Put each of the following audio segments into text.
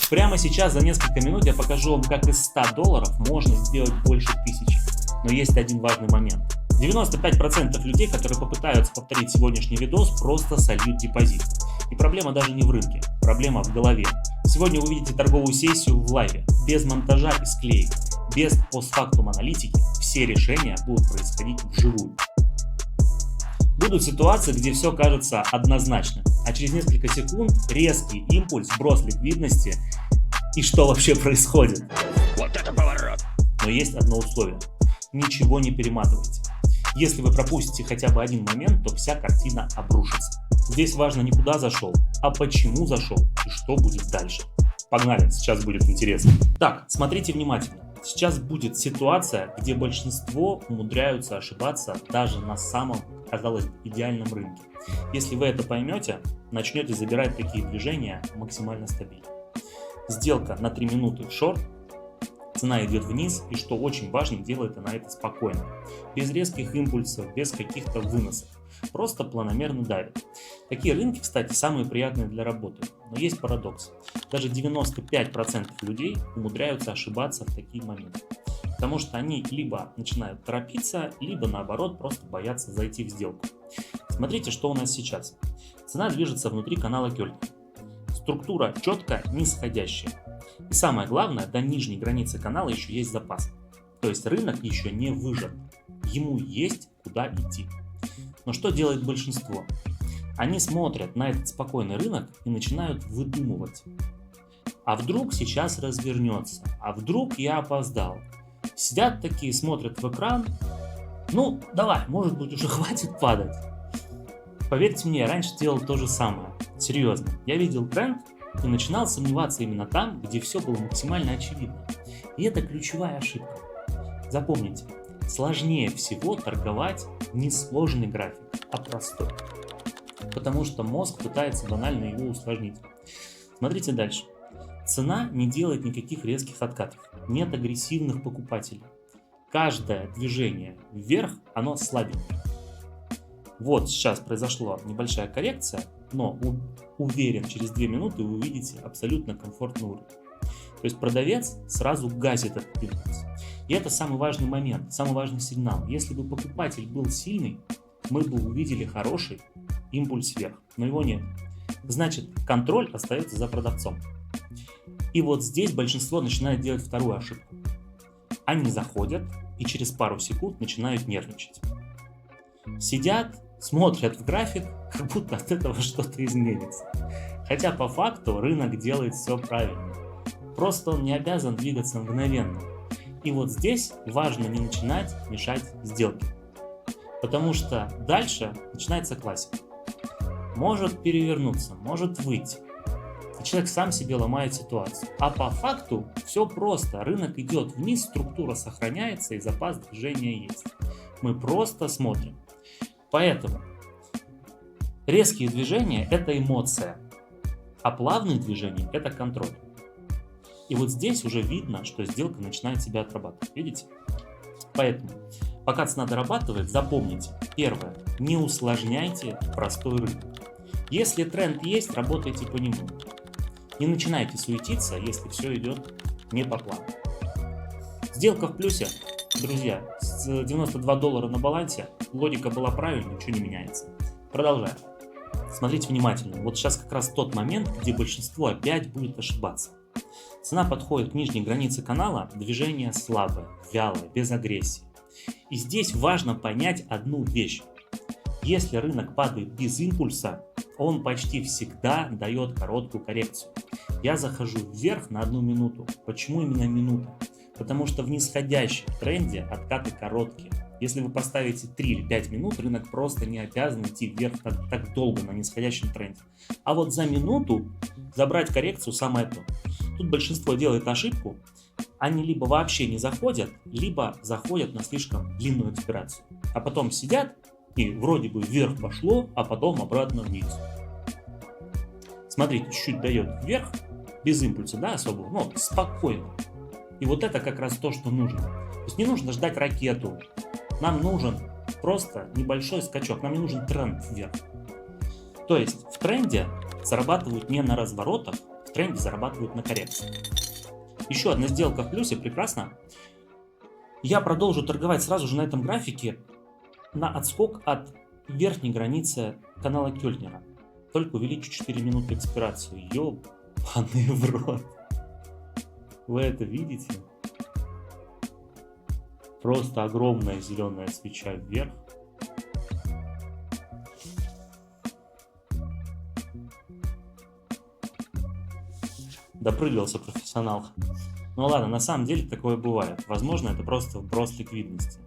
Прямо сейчас за несколько минут я покажу вам, как из $100 можно сделать больше 1000. Но есть один важный момент. 95% людей, которые попытаются повторить сегодняшний видос, просто сольют депозит. И проблема даже не в рынке, проблема в голове. Сегодня вы увидите торговую сессию в лайве, без монтажа и склеек, без постфактум аналитики. Все решения будут происходить вживую. Будут ситуации, где все кажется однозначным, а через несколько секунд резкий импульс, сброс ликвидности и что вообще происходит. Вот это поворот! Но есть одно условие. Ничего не перематывайте. Если вы пропустите хотя бы один момент, то вся картина обрушится. Здесь важно не куда зашел, а почему зашел и что будет дальше. Погнали, сейчас будет интересно. Так, смотрите внимательно. Сейчас будет ситуация, где большинство умудряются ошибаться даже на самом, казалось бы, идеальном рынке. Если вы это поймете, начнете забирать такие движения максимально стабильно. Сделка на 3 минуты в шорт, цена идет вниз, и что очень важно, делает она это спокойно, без резких импульсов, без каких-то выносов, просто планомерно давит. Такие рынки, кстати, самые приятные для работы, но есть парадокс. Даже 95% людей умудряются ошибаться в такие моменты, потому что они либо начинают торопиться, либо наоборот просто боятся зайти в сделку. Смотрите, что у нас сейчас. Цена движется внутри канала Кёльтке. Структура четко нисходящая. И самое главное, до нижней границы канала еще есть запас. То есть рынок еще не выжат. Ему есть куда идти. Но что делает большинство? Они смотрят на этот спокойный рынок и начинают выдумывать. А вдруг сейчас развернется? А вдруг я опоздал? Сидят такие, смотрят в экран. Ну, давай, может быть, уже хватит падать. Поверьте мне, я раньше делал то же самое. Серьезно. Я видел тренд и начинал сомневаться именно там, где все было максимально очевидно. И это ключевая ошибка. Запомните, сложнее всего торговать не сложный график, а простой. Потому что мозг пытается банально его усложнить. Смотрите дальше. Цена не делает никаких резких откатов. Нет агрессивных покупателей. Каждое движение вверх, оно слабенькое. Вот сейчас произошла небольшая коррекция, но уверен, через 2 минуты вы увидите абсолютно комфортный уровень. То есть продавец сразу гасит этот импульс. И это самый важный момент, самый важный сигнал. Если бы покупатель был сильный, мы бы увидели хороший импульс вверх, но его нет. Значит, контроль остается за продавцом. И вот здесь большинство начинает делать вторую ошибку. Они заходят и через пару секунд начинают нервничать. Сидят, смотрят в график, как будто от этого что-то изменится. Хотя по факту рынок делает все правильно. Просто он не обязан двигаться мгновенно. И вот здесь важно не начинать мешать сделке. Потому что дальше начинается классика. Может перевернуться, может выйти. И человек сам себе ломает ситуацию. А по факту все просто. Рынок идет вниз, структура сохраняется и запас движения есть. Мы просто смотрим. Поэтому резкие движения – это эмоция, а плавные движения – это контроль. И вот здесь уже видно, что сделка начинает себя отрабатывать. Видите? Поэтому, пока цена дорабатывает, запомните. Первое. Не усложняйте простой рынок. Если тренд есть, работайте по нему. Не начинайте суетиться, если все идет не по плану. Сделка в плюсе. Друзья, с $92 на балансе, логика была правильной, ничего не меняется. Продолжаем. Смотрите внимательно. Вот сейчас как раз тот момент, где большинство опять будет ошибаться. Цена подходит к нижней границе канала, движение слабое, вялое, без агрессии. И здесь важно понять одну вещь. Если рынок падает без импульса, он почти всегда дает короткую коррекцию. Я захожу вверх на 1 минуту. Почему именно минута? Потому что в нисходящем тренде откаты короткие. Если вы поставите 3 или 5 минут, рынок просто не обязан идти вверх так долго на нисходящем тренде. А вот за минуту забрать коррекцию самое то. Тут большинство делает ошибку. Они либо вообще не заходят, либо заходят на слишком длинную экспирацию. А потом сидят и вроде бы вверх пошло, а потом обратно вниз. Смотрите, чуть-чуть дает вверх, без импульса, да, особо, но спокойно. И вот это как раз то, что нужно. То есть не нужно ждать ракету. Нам нужен просто небольшой скачок. Нам не нужен тренд вверх. То есть в тренде зарабатывают не на разворотах, в тренде зарабатывают на коррекции. Еще одна сделка в плюсе, прекрасно. Я продолжу торговать сразу же на этом графике на отскок от верхней границы канала Кёльнера. Только увеличу 4 минуты экспирацию. Ёбаный в рот. Вы это видите? Просто огромная зеленая свеча вверх. Допрыгался профессионал. Ну ладно, на самом деле такое бывает. Возможно, это просто вброс ликвидности.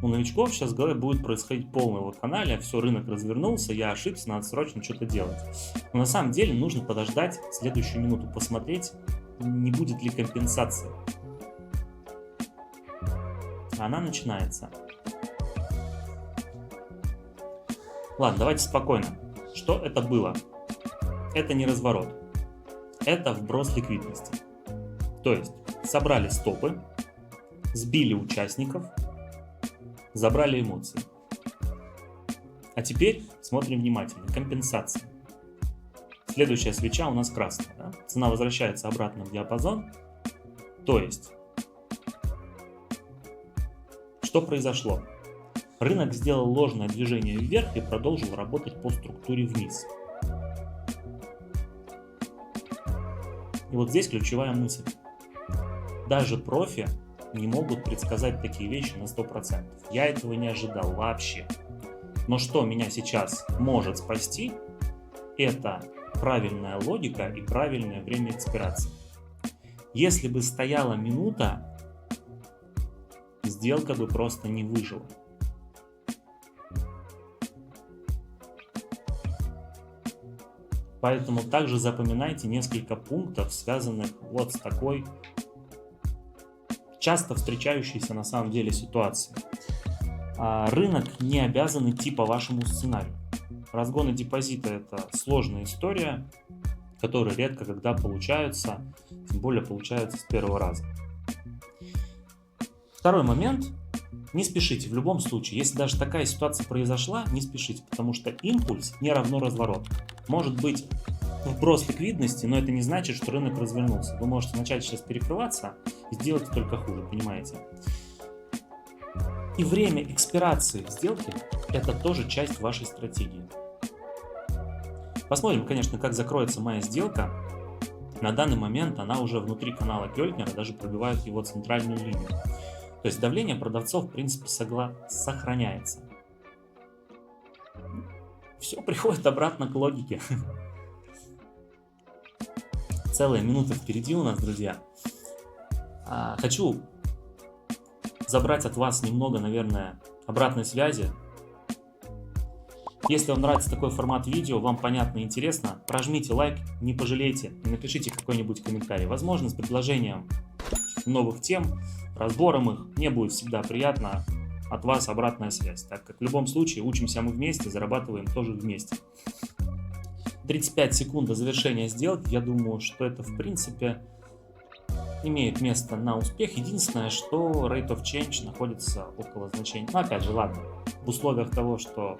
У новичков сейчас в голове будет происходить полное вакханалия, все, рынок развернулся, я ошибся, надо срочно что-то делать. Но на самом деле нужно подождать следующую минуту, посмотреть, не будет ли компенсации. Она начинается. Ладно, давайте спокойно. Что это было? Это не разворот. Это вброс ликвидности. То есть собрали стопы, сбили участников, забрали эмоции. А теперь смотрим внимательно. Компенсация. Следующая свеча у нас красная. Да? Цена возвращается обратно в диапазон. То есть, что произошло? Рынок сделал ложное движение вверх и продолжил работать по структуре вниз. И вот здесь ключевая мысль. Даже профи не могут предсказать такие вещи на 100%. Я этого не ожидал вообще. Но что меня сейчас может спасти, это правильная логика и правильное время экспирации. Если бы стояла минута, сделка бы просто не выжила. Поэтому также запоминайте несколько пунктов, связанных вот с такой часто встречающейся на самом деле ситуацией. Рынок не обязан идти по вашему сценарию. Разгоны депозита – это сложная история, которые редко когда получаются, тем более получаются с первого раза. Второй момент. Не спешите в любом случае. Если даже такая ситуация произошла, не спешите, потому что импульс не равно разворот. Может быть вброс ликвидности, но это не значит, что рынок развернулся. Вы можете начать сейчас перекрываться и сделать только хуже, понимаете? И время экспирации сделки – это тоже часть вашей стратегии. Посмотрим, конечно, как закроется моя сделка. На данный момент она уже внутри канала Кёльнера, даже пробивает его центральную линию. То есть давление продавцов, в принципе, сохраняется. Все приходит обратно к логике. Целая минута впереди у нас, друзья. Хочу забрать от вас немного, наверное, обратной связи. Если вам нравится такой формат видео, вам понятно и интересно, прожмите лайк, не пожалейте и напишите какой-нибудь комментарий. Возможно, с предложением новых тем, разбором их. Мне будет всегда приятно от вас обратная связь, так как в любом случае учимся мы вместе, зарабатываем тоже вместе. 35 секунд до завершения сделки. Я думаю, что это в принципе имеет место на успех. Единственное, что rate of change находится около значения. Но опять же, ладно, в условиях того, что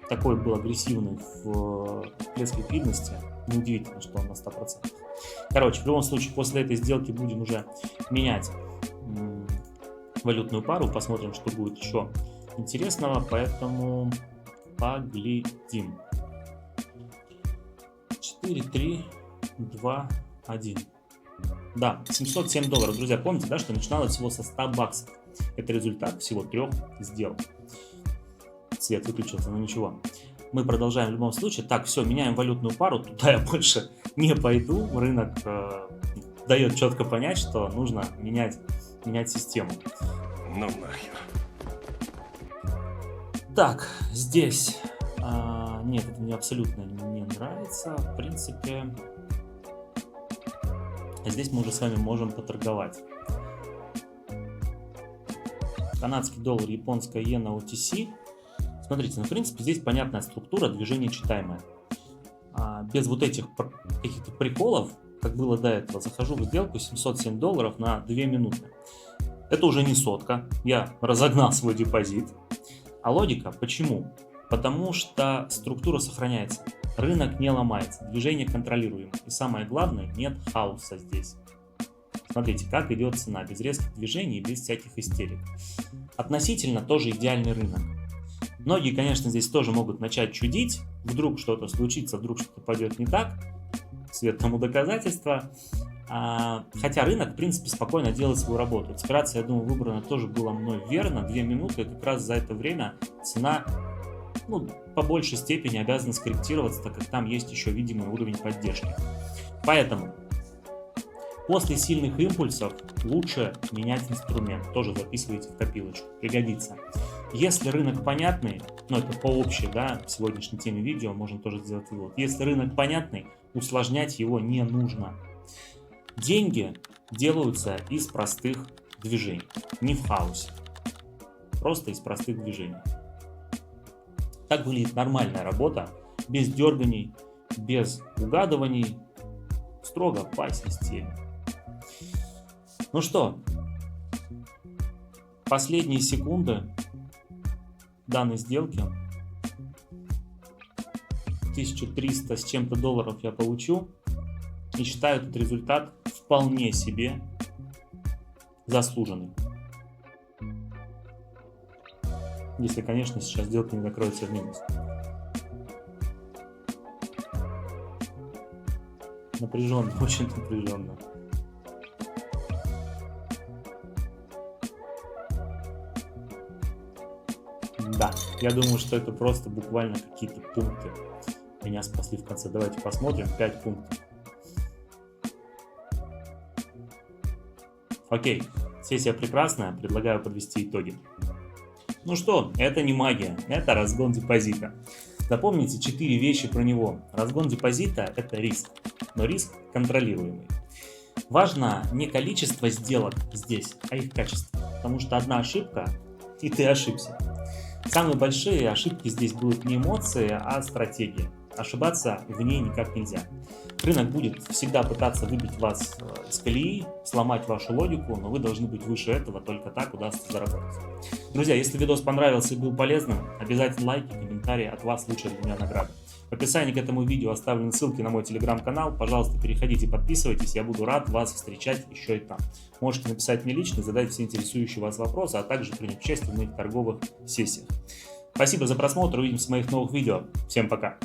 такой был агрессивный в всплеск ликвидности, неудивительно, что он на 100%. Короче, в любом случае, после этой сделки будем уже менять валютную пару, посмотрим, что будет еще интересного, поэтому поглядим. 4, 3, 2, 1. Да, $707, друзья, помните, да, что начиналось всего со 100 баксов. Это результат всего 3 сделок. Свет выключился, но ничего. Мы продолжаем в любом случае. Так, все, меняем валютную пару. Туда я больше не пойду. Рынок дает четко понять, что нужно менять систему. Ну нахер. Так, здесь... нет, это мне абсолютно не нравится. В принципе, здесь мы уже с вами можем поторговать. Канадский доллар, японская иена, OTC. Смотрите, ну, в принципе, здесь понятная структура, движение читаемое. Без вот этих каких-то приколов, как было до этого, захожу в сделку $707 на 2 минуты. Это уже не сотка, я разогнал свой депозит. А логика почему? Потому что структура сохраняется. Рынок не ломается, движение контролируемо. И самое главное, нет хаоса здесь. Смотрите, как идет цена, без резких движений и без всяких истерик. Относительно тоже идеальный рынок. Многие, конечно, здесь тоже могут начать чудить, вдруг что-то случится, вдруг что-то пойдет не так, свет тому доказательства. Хотя рынок, в принципе, спокойно делает свою работу. Экспирация, я думаю, выбрана тоже была мной верно, 2 минуты, и как раз за это время цена, по большей степени обязана скорректироваться, так как там есть еще видимый уровень поддержки. Поэтому после сильных импульсов лучше менять инструмент, тоже записывайте в копилочку, пригодится. Если рынок понятный, это по общей, в сегодняшней теме видео можно тоже сделать вывод. Если рынок понятный, усложнять его не нужно. Деньги делаются из простых движений, не в хаосе, просто из простых движений. Так выглядит нормальная работа, без дерганий, без угадываний, строго по системе. Ну что, последние секунды данной сделки. 1300 с чем-то долларов я получу. И считаю этот результат вполне себе заслуженным. Если, конечно, сейчас сделка не закроется в минус. Напряженно, очень напряженно. Да, я думаю, что это просто буквально какие-то пункты меня спасли в конце. Давайте посмотрим. 5 пунктов. Окей, сессия прекрасная, предлагаю подвести итоги. Ну что, это не магия, это разгон депозита. Запомните 4 вещи про него. Разгон депозита – это риск, но риск контролируемый. Важно не количество сделок здесь, а их качество, потому что одна ошибка, и ты ошибся. Самые большие ошибки здесь будут не эмоции, а стратегия. Ошибаться в ней никак нельзя. Рынок будет всегда пытаться выбить вас из колеи, сломать вашу логику, но вы должны быть выше этого, только так удастся заработать. Друзья, если видос понравился и был полезным, обязательно лайки, комментарии, от вас лучшая для меня награда. В описании к этому видео оставлены ссылки на мой телеграм-канал, пожалуйста, переходите, подписывайтесь, я буду рад вас встречать еще и там. Можете написать мне лично, задать все интересующие вас вопросы, а также принять участие в моих торговых сессиях. Спасибо за просмотр, увидимся в моих новых видео. Всем пока!